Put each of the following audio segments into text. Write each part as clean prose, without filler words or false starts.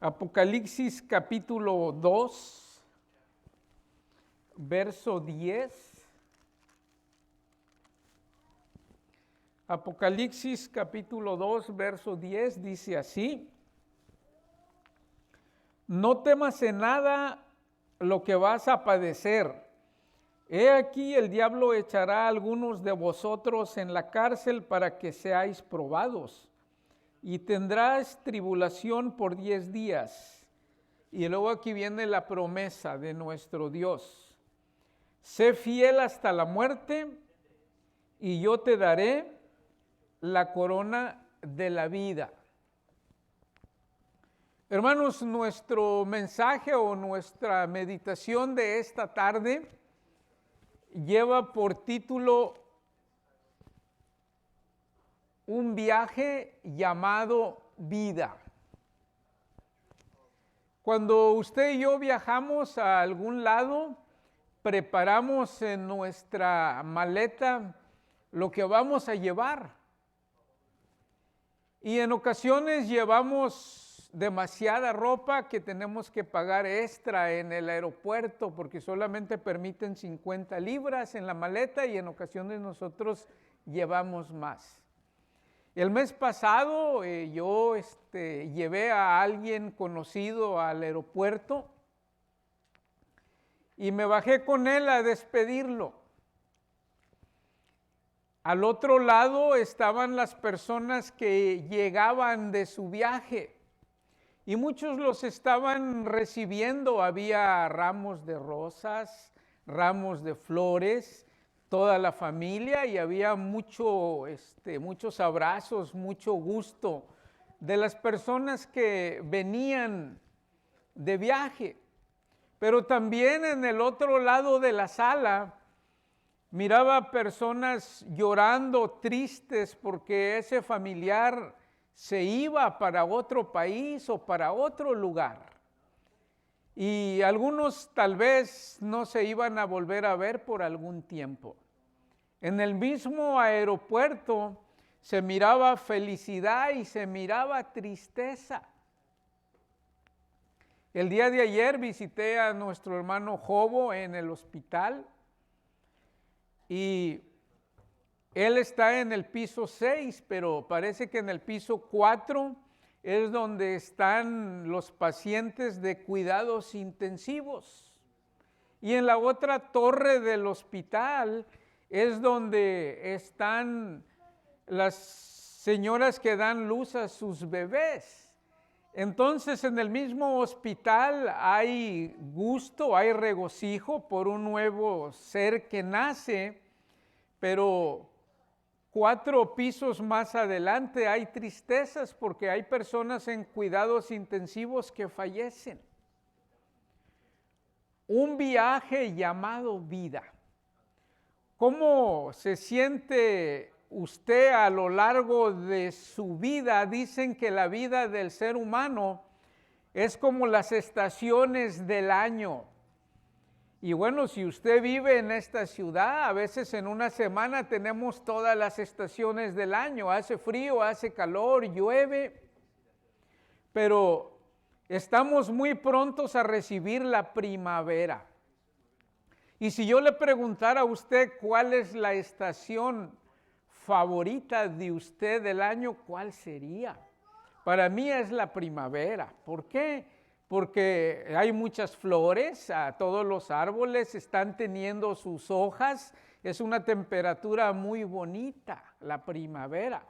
Apocalipsis capítulo 2, verso 10. Apocalipsis capítulo 2, verso 10 dice así: no temas en nada lo que vas a padecer. He aquí el diablo echará a algunos de vosotros en la cárcel para que seáis probados, y tendrás tribulación por 10 días. Y luego aquí viene la promesa de nuestro Dios: sé fiel hasta la muerte, y yo te daré la corona de la vida. Hermanos, nuestro mensaje o nuestra meditación de esta tarde lleva por título un viaje llamado vida. Cuando usted y yo viajamos a algún lado, preparamos en nuestra maleta lo que vamos a llevar. Y en ocasiones llevamos demasiada ropa que tenemos que pagar extra en el aeropuerto porque solamente permiten 50 libras en la maleta y en ocasiones nosotros llevamos más. El mes pasado yo llevé a alguien conocido al aeropuerto y me bajé con él a despedirlo. Al otro lado estaban las personas que llegaban de su viaje y muchos los estaban recibiendo. Había ramos de rosas, ramos de flores, toda la familia, y había muchos abrazos, mucho gusto de las personas que venían de viaje. Pero también en el otro lado de la sala miraba personas llorando, tristes, porque ese familiar se iba para otro país o para otro lugar. Y algunos tal vez no se iban a volver a ver por algún tiempo. En el mismo aeropuerto se miraba felicidad y se miraba tristeza. El día de ayer visité a nuestro hermano Jobo en el hospital y él está en el piso 6, pero parece que en el piso 4 es donde están los pacientes de cuidados intensivos. Y en la otra torre del hospital es donde están las señoras que dan luz a sus bebés. Entonces, en el mismo hospital hay gusto, hay regocijo por un nuevo ser que nace, pero 4 pisos más adelante hay tristezas porque hay personas en cuidados intensivos que fallecen. Un viaje llamado vida. ¿Cómo se siente usted a lo largo de su vida? Dicen que la vida del ser humano es como las estaciones del año. Y bueno, si usted vive en esta ciudad, a veces en una semana tenemos todas las estaciones del año. Hace frío, hace calor, llueve, pero estamos muy prontos a recibir la primavera. Y si yo le preguntara a usted cuál es la estación favorita de usted del año, ¿cuál sería? Para mí es la primavera. ¿Por qué? Porque hay muchas flores, todos los árboles están teniendo sus hojas, es una temperatura muy bonita, la primavera.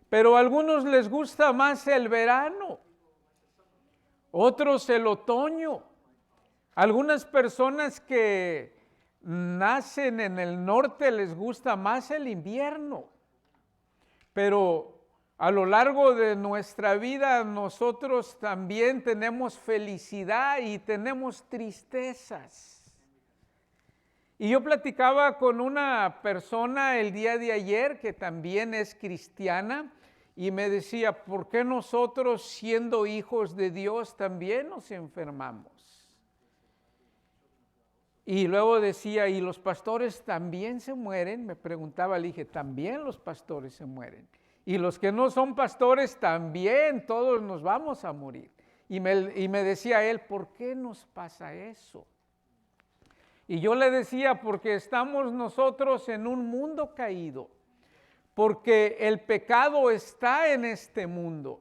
Pero a algunos les gusta más el verano, otros el otoño. Algunas personas que nacen en el norte les gusta más el invierno, pero a lo largo de nuestra vida nosotros también tenemos felicidad y tenemos tristezas. Y yo platicaba con una persona el día de ayer que también es cristiana y me decía, ¿por qué nosotros siendo hijos de Dios también nos enfermamos? Y luego decía, ¿y los pastores también se mueren? Me preguntaba, le dije, también los pastores se mueren. Y los que no son pastores también, todos nos vamos a morir. Y me decía él, ¿por qué nos pasa eso? Y yo le decía, porque estamos nosotros en un mundo caído, porque el pecado está en este mundo,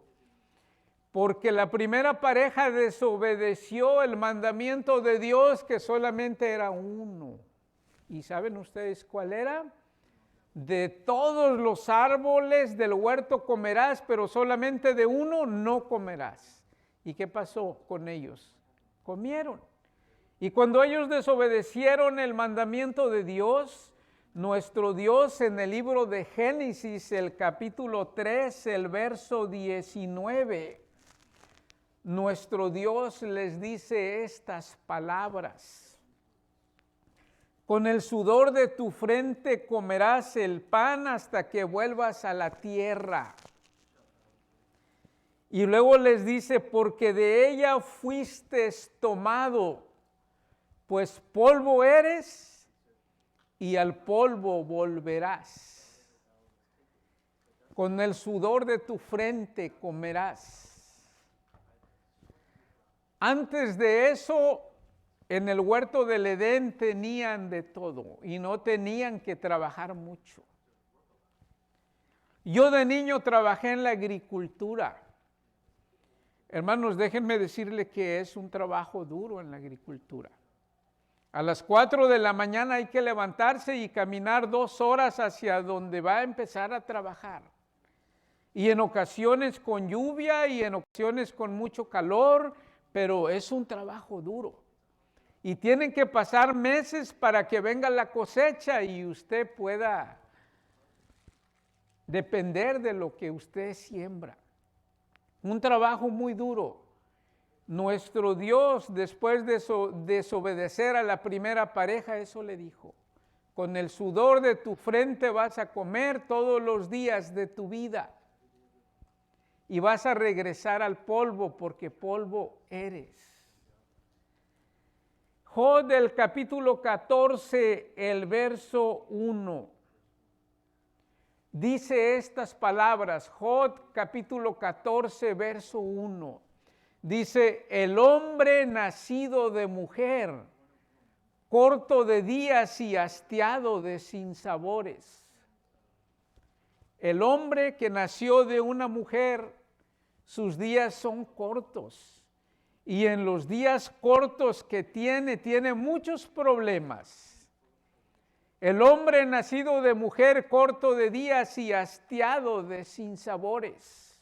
porque la primera pareja desobedeció el mandamiento de Dios, que solamente era uno. ¿Y saben ustedes cuál era? De todos los árboles del huerto comerás, pero solamente de uno no comerás. ¿Y qué pasó con ellos? Comieron. Y cuando ellos desobedecieron el mandamiento de Dios, nuestro Dios en el libro de Génesis, el capítulo 3, el verso 19, nuestro Dios les dice estas palabras. Con el sudor de tu frente comerás el pan hasta que vuelvas a la tierra. Y luego les dice, porque de ella fuiste tomado, pues polvo eres y al polvo volverás. Con el sudor de tu frente comerás. Antes de eso, en el huerto del Edén tenían de todo y no tenían que trabajar mucho. Yo de niño trabajé en la agricultura. Hermanos, déjenme decirle que es un trabajo duro en la agricultura. A las 4 de la mañana hay que levantarse y caminar 2 horas hacia donde va a empezar a trabajar. Y en ocasiones con lluvia y en ocasiones con mucho calor, pero es un trabajo duro. Y tienen que pasar meses para que venga la cosecha y usted pueda depender de lo que usted siembra. Un trabajo muy duro. Nuestro Dios, después de desobedecer a la primera pareja, eso le dijo: con el sudor de tu frente vas a comer todos los días de tu vida y vas a regresar al polvo, porque polvo eres. Job del capítulo 14, el verso 1. Dice estas palabras, Job capítulo 14, verso 1. Dice, el hombre nacido de mujer, corto de días y hastiado de sinsabores. El hombre que nació de una mujer, sus días son cortos. Y en los días cortos que tiene muchos problemas. El hombre nacido de mujer, corto de días y hastiado de sinsabores.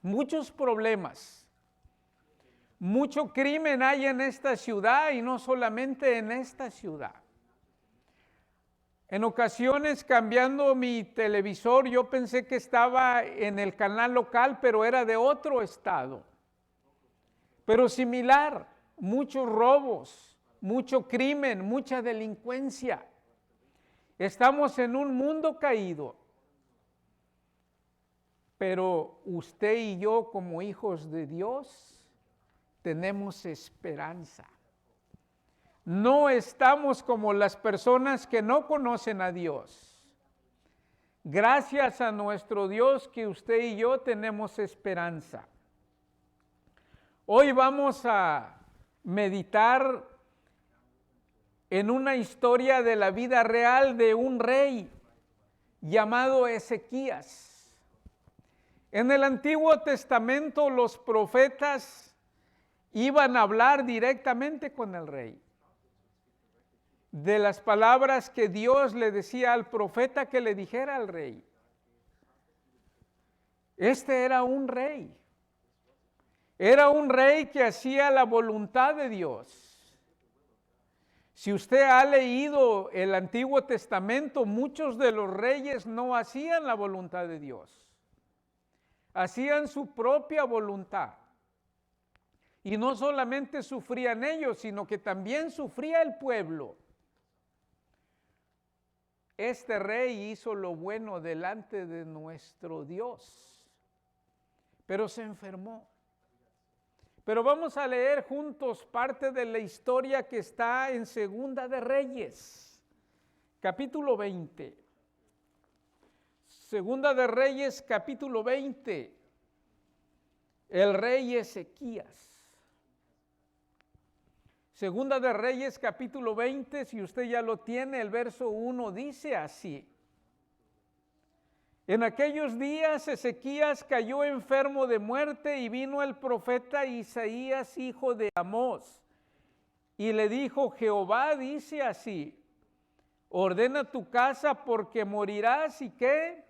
Muchos problemas. Mucho crimen hay en esta ciudad y no solamente en esta ciudad. En ocasiones, cambiando mi televisor, yo pensé que estaba en el canal local, pero era de otro estado. Pero similar, muchos robos, mucho crimen, mucha delincuencia. Estamos en un mundo caído. Pero usted y yo, como hijos de Dios, tenemos esperanza. No estamos como las personas que no conocen a Dios. Gracias a nuestro Dios que usted y yo tenemos esperanza. Hoy vamos a meditar en una historia de la vida real de un rey llamado Ezequías. En el Antiguo Testamento los profetas iban a hablar directamente con el rey. De las palabras que Dios le decía al profeta que le dijera al rey. Este era un rey. Era un rey que hacía la voluntad de Dios. Si usted ha leído el Antiguo Testamento, muchos de los reyes no hacían la voluntad de Dios. Hacían su propia voluntad. Y no solamente sufrían ellos, sino que también sufría el pueblo. Este rey hizo lo bueno delante de nuestro Dios, pero se enfermó. Pero vamos a leer juntos parte de la historia que está en Segunda de Reyes, capítulo 20. Segunda de Reyes, capítulo 20. el rey Ezequías. Segunda de Reyes, capítulo 20, si usted ya lo tiene, el verso 1 dice así. En aquellos días Ezequías cayó enfermo de muerte y vino el profeta Isaías, hijo de Amós, y le dijo: Jehová dice así, ordena tu casa porque morirás y ¿qué?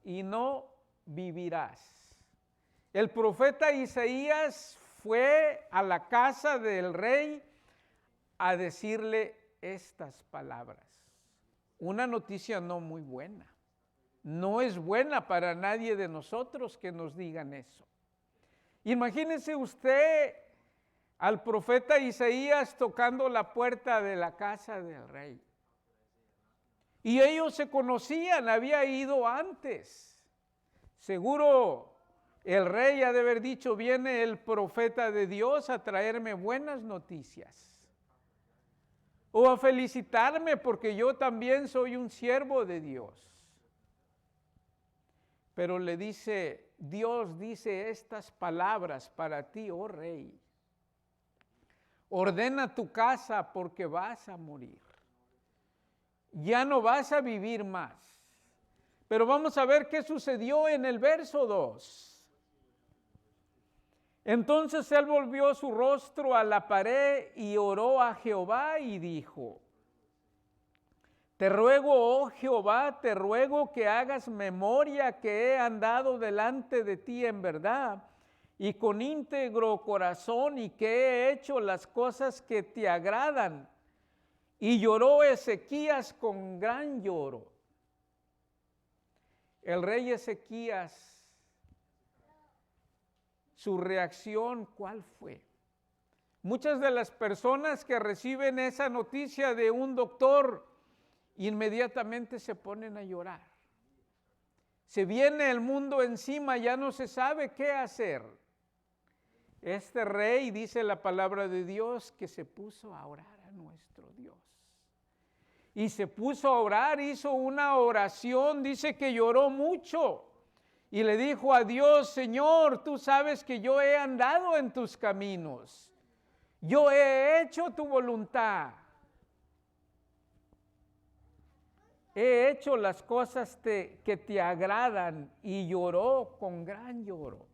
Y no vivirás. El profeta Isaías fue a la casa del rey a decirle estas palabras. Una noticia no muy buena. No es buena para nadie de nosotros que nos digan eso. Imagínese usted al profeta Isaías tocando la puerta de la casa del rey. Y ellos se conocían, había ido antes. Seguro el rey ha de haber dicho: viene el profeta de Dios a traerme buenas noticias. O a felicitarme porque yo también soy un siervo de Dios. Pero le dice, Dios dice estas palabras para ti, oh rey. Ordena tu casa porque vas a morir. Ya no vas a vivir más. Pero vamos a ver qué sucedió en el verso 2. Entonces él volvió su rostro a la pared y oró a Jehová y dijo: Te ruego, oh Jehová, te ruego que hagas memoria que he andado delante de ti en verdad y con íntegro corazón, y que he hecho las cosas que te agradan. Y lloró Ezequías con gran lloro. El rey Ezequías, su reacción, ¿cuál fue? Muchas de las personas que reciben esa noticia de un doctor inmediatamente se ponen a llorar. Se viene el mundo encima, ya no se sabe qué hacer. Este rey, dice la palabra de Dios, que se puso a orar a nuestro Dios. Y se puso a orar, hizo una oración, dice que lloró mucho. Y le dijo a Dios: Señor, tú sabes que yo he andado en tus caminos. Yo he hecho tu voluntad. He hecho las cosas que te agradan. Y lloró con gran lloro.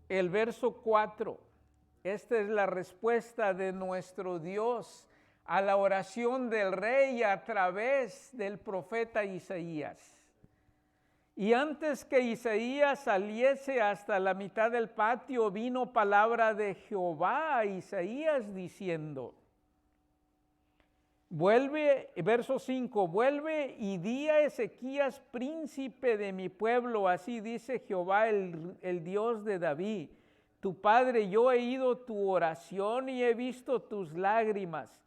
El verso 4, esta es la respuesta de nuestro Dios a la oración del rey a través del profeta Isaías. Y antes que Isaías saliese hasta la mitad del patio, vino palabra de Jehová a Isaías diciendo: Vuelve, verso 5, vuelve y di a Ezequías, príncipe de mi pueblo, así dice Jehová, el Dios de David, tu padre: yo he oído tu oración y he visto tus lágrimas.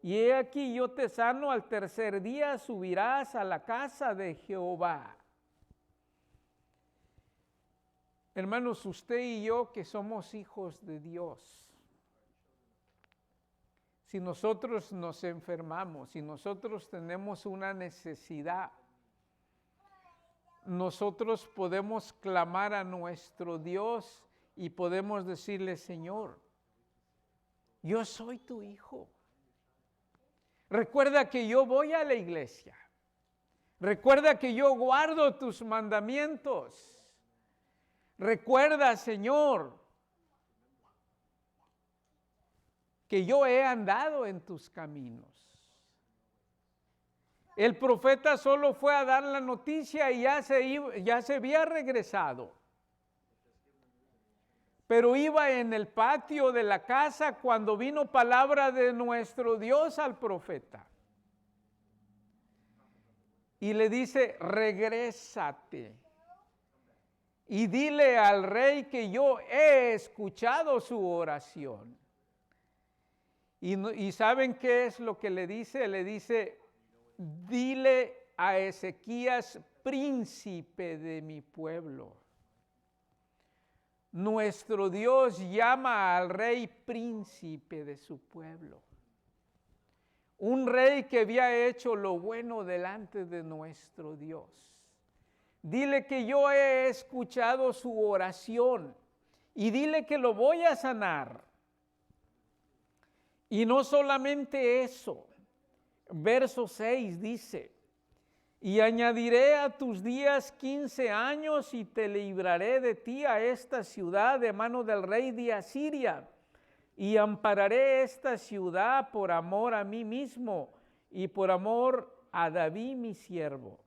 Y he aquí, yo te sano, al tercer día subirás a la casa de Jehová. Hermanos, usted y yo que somos hijos de Dios, si nosotros nos enfermamos, si nosotros tenemos una necesidad, nosotros podemos clamar a nuestro Dios y podemos decirle: Señor, yo soy tu hijo. Recuerda que yo voy a la iglesia. Recuerda que yo guardo tus mandamientos. Recuerda, Señor, que yo he andado en tus caminos. El profeta solo fue a dar la noticia y ya se había regresado. Pero iba en el patio de la casa cuando vino palabra de nuestro Dios al profeta. Y le dice: regrésate y dile al rey que yo he escuchado su oración. Y ¿saben qué es lo que le dice? Le dice: dile a Ezequías, príncipe de mi pueblo. Nuestro Dios llama al rey príncipe de su pueblo. Un rey que había hecho lo bueno delante de nuestro Dios. Dile que yo he escuchado su oración y dile que lo voy a sanar. Y no solamente eso, verso 6 dice, y añadiré a tus días 15 años y te libraré de ti a esta ciudad de mano del rey de Asiria. Y ampararé esta ciudad por amor a mí mismo y por amor a David mi siervo.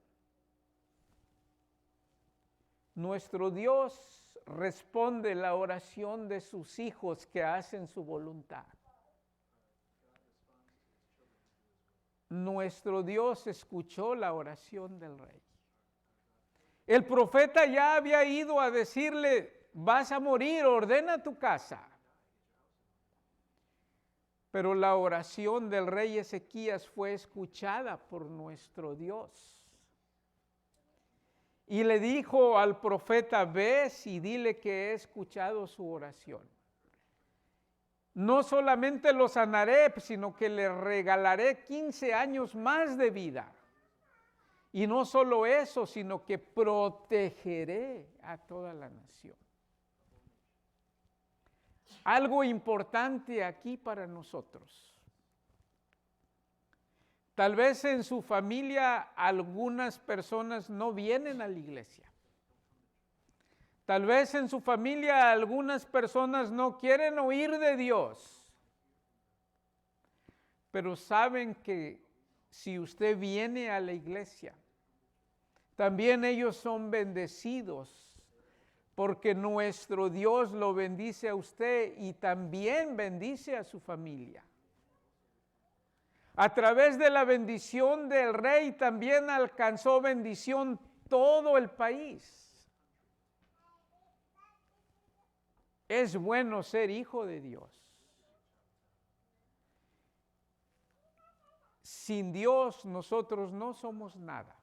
Nuestro Dios responde la oración de sus hijos que hacen su voluntad. Nuestro Dios escuchó la oración del rey. El profeta ya había ido a decirle, vas a morir, ordena tu casa. Pero la oración del rey Ezequías fue escuchada por nuestro Dios. Y le dijo al profeta, ves y dile que he escuchado su oración. No solamente lo sanaré, sino que le regalaré 15 años más de vida. Y no solo eso, sino que protegeré a toda la nación. Algo importante aquí para nosotros. Tal vez en su familia algunas personas no vienen a la iglesia. Tal vez en su familia algunas personas no quieren oír de Dios. Pero saben que si usted viene a la iglesia, también ellos son bendecidos, porque nuestro Dios lo bendice a usted y también bendice a su familia. A través de la bendición del rey también alcanzó bendición todo el país. Es bueno ser hijo de Dios. Sin Dios nosotros no somos nada.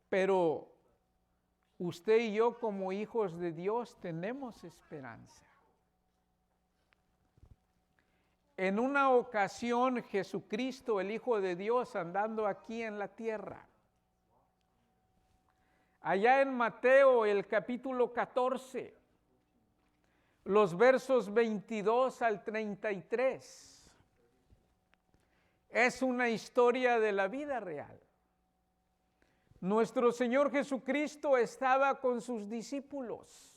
Pero usted y yo como hijos de Dios tenemos esperanza. En una ocasión Jesucristo, el Hijo de Dios, andando aquí en la tierra, allá en Mateo el capítulo 14, los versos 22 al 33, es una historia de la vida real. Nuestro Señor Jesucristo estaba con sus discípulos.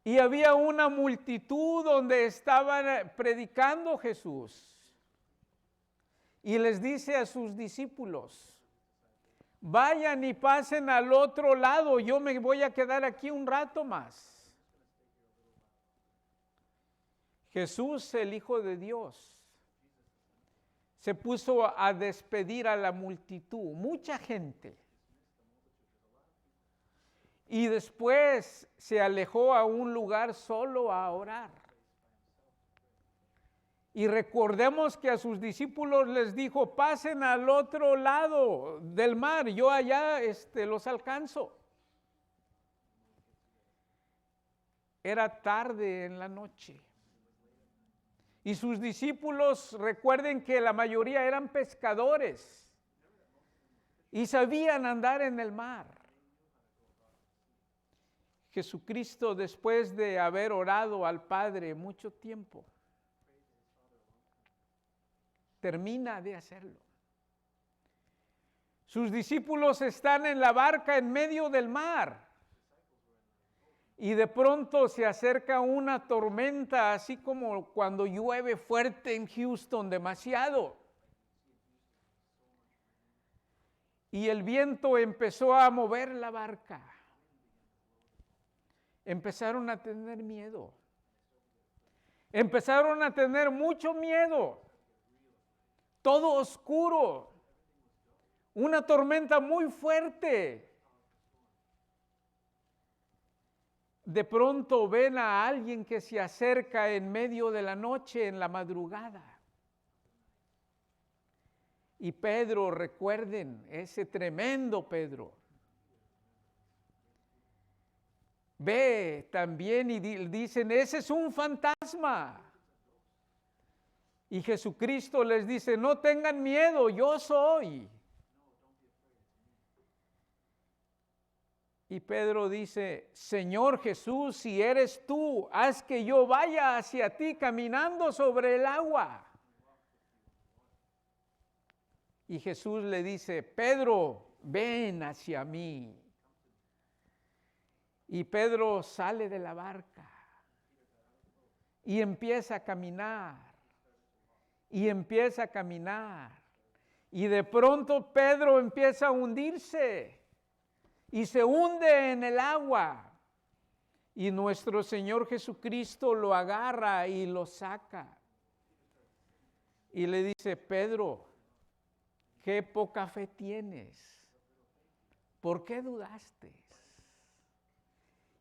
Y había una multitud donde estaban predicando Jesús. Y les dice a sus discípulos, vayan y pasen al otro lado, yo me voy a quedar aquí un rato más. Jesús, el Hijo de Dios, se puso a despedir a la multitud, mucha gente. Y después se alejó a un lugar solo a orar. Y recordemos que a sus discípulos les dijo, pasen al otro lado del mar, yo allá los alcanzo. Era tarde en la noche. Y sus discípulos, recuerden que la mayoría eran pescadores y sabían andar en el mar. Jesucristo, después de haber orado al Padre mucho tiempo, termina de hacerlo. Sus discípulos están en la barca en medio del mar y de pronto se acerca una tormenta, así como cuando llueve fuerte en Houston demasiado. Y el viento empezó a mover la barca. Empezaron a tener miedo. Empezaron a tener mucho miedo. Todo oscuro. Una tormenta muy fuerte. De pronto ven a alguien que se acerca en medio de la noche, en la madrugada. Y Pedro, recuerden, ese tremendo Pedro, ve también y dicen, ese es un fantasma. Y Jesucristo les dice, no tengan miedo, yo soy. Y Pedro dice, Señor Jesús, si eres tú, haz que yo vaya hacia ti caminando sobre el agua. Y Jesús le dice, Pedro, ven hacia mí. Y Pedro sale de la barca y empieza a caminar. Y empieza a caminar. Y de pronto Pedro empieza a hundirse. Y se hunde en el agua. Y nuestro Señor Jesucristo lo agarra y lo saca. Y le dice, Pedro, qué poca fe tienes. ¿Por qué dudaste?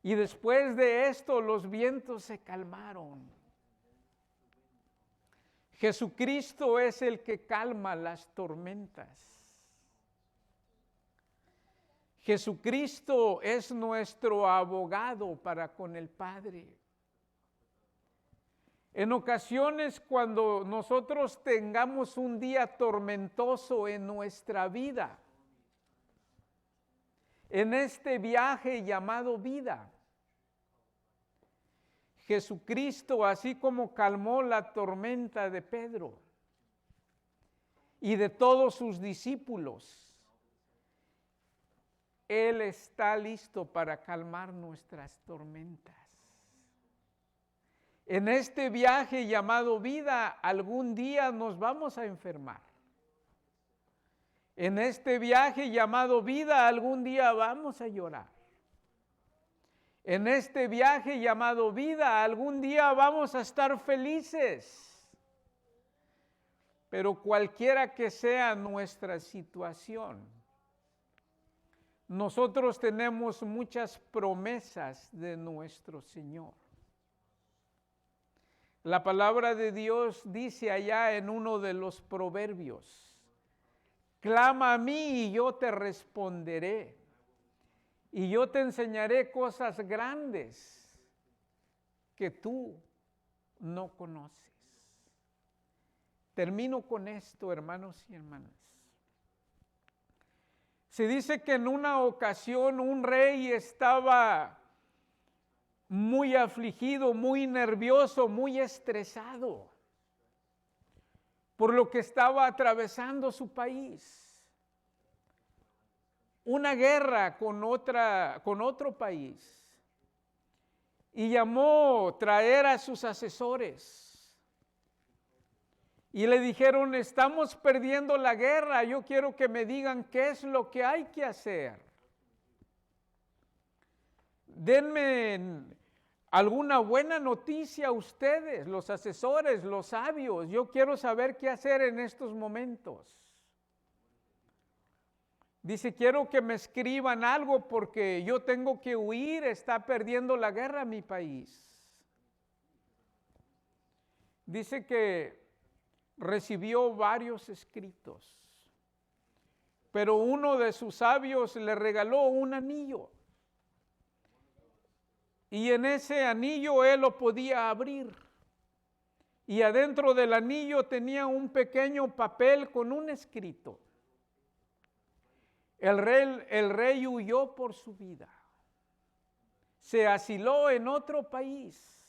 Y después de esto los vientos se calmaron. Jesucristo es el que calma las tormentas. Jesucristo es nuestro abogado para con el Padre. En ocasiones cuando nosotros tengamos un día tormentoso en nuestra vida, en este viaje llamado vida, Jesucristo, así como calmó la tormenta de Pedro y de todos sus discípulos, Él está listo para calmar nuestras tormentas. En este viaje llamado vida, algún día nos vamos a enfermar. En este viaje llamado vida, algún día vamos a llorar. En este viaje llamado vida, algún día vamos a estar felices. Pero cualquiera que sea nuestra situación, nosotros tenemos muchas promesas de nuestro Señor. La palabra de Dios dice allá en uno de los proverbios, clama a mí y yo te responderé, y yo te enseñaré cosas grandes que tú no conoces. Termino con esto, hermanos y hermanas. Se dice que en una ocasión un rey estaba muy afligido, muy nervioso, muy estresado por lo que estaba atravesando su país. Una guerra con otro país. Y llamó traer a sus asesores. Y le dijeron, estamos perdiendo la guerra, yo quiero que me digan qué es lo que hay que hacer. Denme alguna buena noticia a ustedes, los asesores, los sabios. Yo quiero saber qué hacer en estos momentos. Dice, quiero que me escriban algo porque yo tengo que huir, está perdiendo la guerra mi país. Dice que recibió varios escritos, pero uno de sus sabios le regaló un anillo. Y en ese anillo él lo podía abrir. Y adentro del anillo tenía un pequeño papel con un escrito. El rey huyó por su vida. Se asiló en otro país.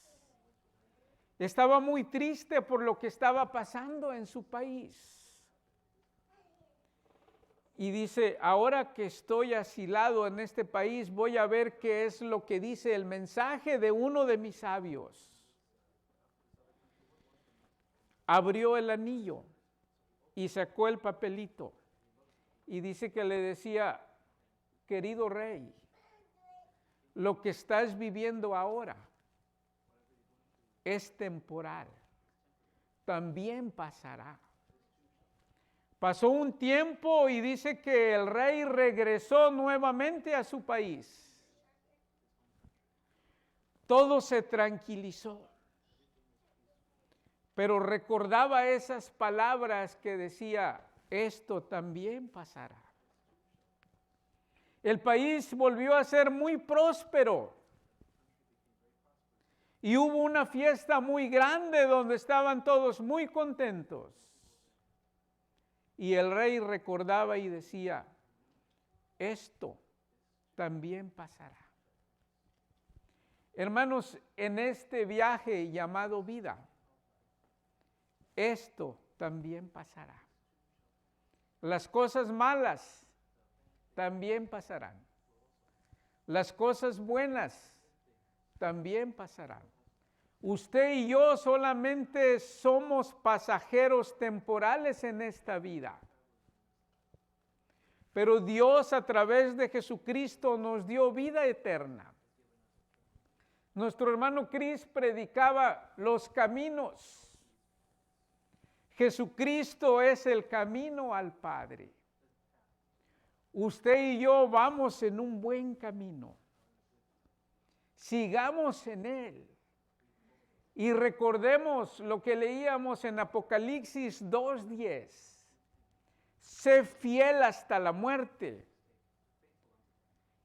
Estaba muy triste por lo que estaba pasando en su país. Y dice, ahora que estoy asilado en este país, voy a ver qué es lo que dice el mensaje de uno de mis sabios. Abrió el anillo y sacó el papelito. Y dice que le decía, querido rey, lo que estás viviendo ahora es temporal, también pasará. Pasó un tiempo y dice que el rey regresó nuevamente a su país. Todo se tranquilizó, pero recordaba esas palabras que decía, esto también pasará. El país volvió a ser muy próspero. Y hubo una fiesta muy grande donde estaban todos muy contentos. Y el rey recordaba y decía, esto también pasará. Hermanos, en este viaje llamado vida, esto también pasará. Las cosas malas también pasarán. Las cosas buenas también pasarán. Usted y yo solamente somos pasajeros temporales en esta vida. Pero Dios a través de Jesucristo nos dio vida eterna. Nuestro hermano Chris predicaba los caminos. Jesucristo es el camino al Padre. Usted y yo vamos en un buen camino. Sigamos en él. Y recordemos lo que leíamos en Apocalipsis 2:10. Sé fiel hasta la muerte,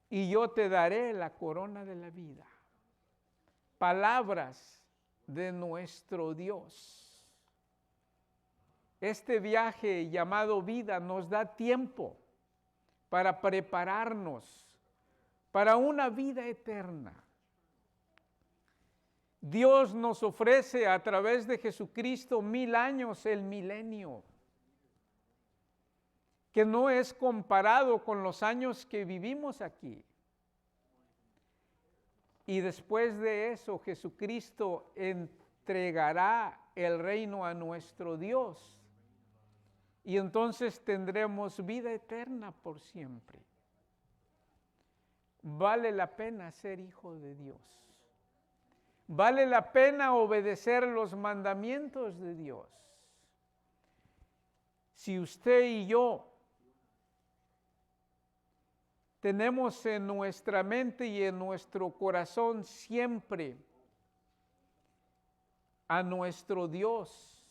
y yo te daré la corona de la vida. Palabras de nuestro Dios. Este viaje llamado vida nos da tiempo para prepararnos para una vida eterna. Dios nos ofrece a través de Jesucristo 1000 años, el milenio, que no es comparado con los años que vivimos aquí. Y después de eso, Jesucristo entregará el reino a nuestro Dios. Y entonces tendremos vida eterna por siempre. Vale la pena ser hijo de Dios. Vale la pena obedecer los mandamientos de Dios. Si usted y yo tenemos en nuestra mente y en nuestro corazón siempre a nuestro Dios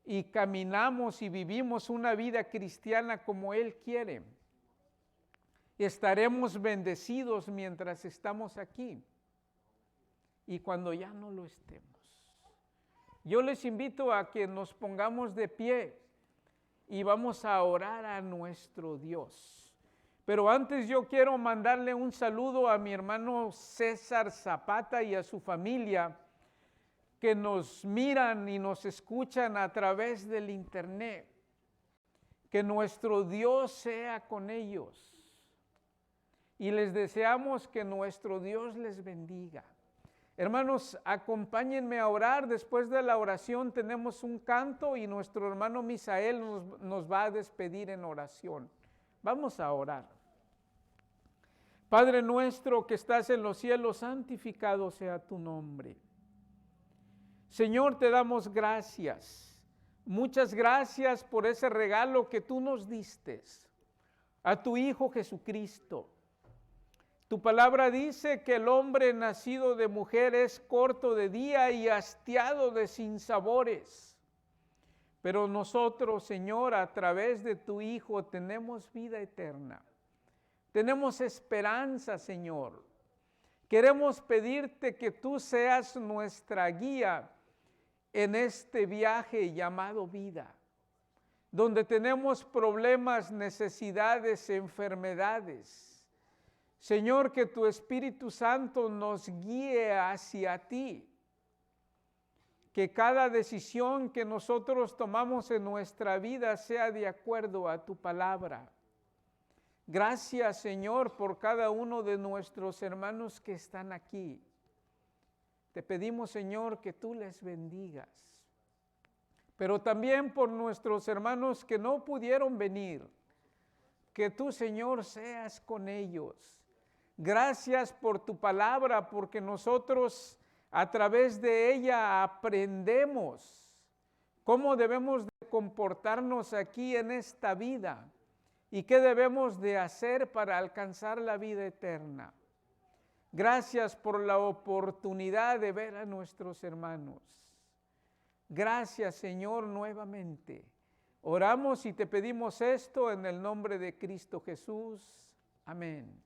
y caminamos y vivimos una vida cristiana como Él quiere, estaremos bendecidos mientras estamos aquí y cuando ya no lo estemos. Yo les invito a que nos pongamos de pie y vamos a orar a nuestro Dios. Pero antes yo quiero mandarle un saludo a mi hermano César Zapata y a su familia que nos miran y nos escuchan a través del internet. Que nuestro Dios sea con ellos. Y les deseamos que nuestro Dios les bendiga. Hermanos, acompáñenme a orar. Después de la oración tenemos un canto y nuestro hermano Misael nos va a despedir en oración. Vamos a orar. Padre nuestro que estás en los cielos, santificado sea tu nombre. Señor, te damos gracias. Muchas gracias por ese regalo que tú nos diste, a tu Hijo Jesucristo. Tu palabra dice que el hombre nacido de mujer es corto de día y hastiado de sinsabores. Pero nosotros, Señor, a través de tu Hijo tenemos vida eterna. Tenemos esperanza, Señor. Queremos pedirte que tú seas nuestra guía en este viaje llamado vida, donde tenemos problemas, necesidades, enfermedades. Señor, que tu Espíritu Santo nos guíe hacia ti. Que cada decisión que nosotros tomamos en nuestra vida sea de acuerdo a tu palabra. Gracias, Señor, por cada uno de nuestros hermanos que están aquí. Te pedimos, Señor, que tú les bendigas. Pero también por nuestros hermanos que no pudieron venir. Que tú, Señor, seas con ellos. Gracias por tu palabra, porque nosotros a través de ella aprendemos cómo debemos de comportarnos aquí en esta vida y qué debemos de hacer para alcanzar la vida eterna. Gracias por la oportunidad de ver a nuestros hermanos. Gracias, Señor, nuevamente. Oramos y te pedimos esto en el nombre de Cristo Jesús. Amén.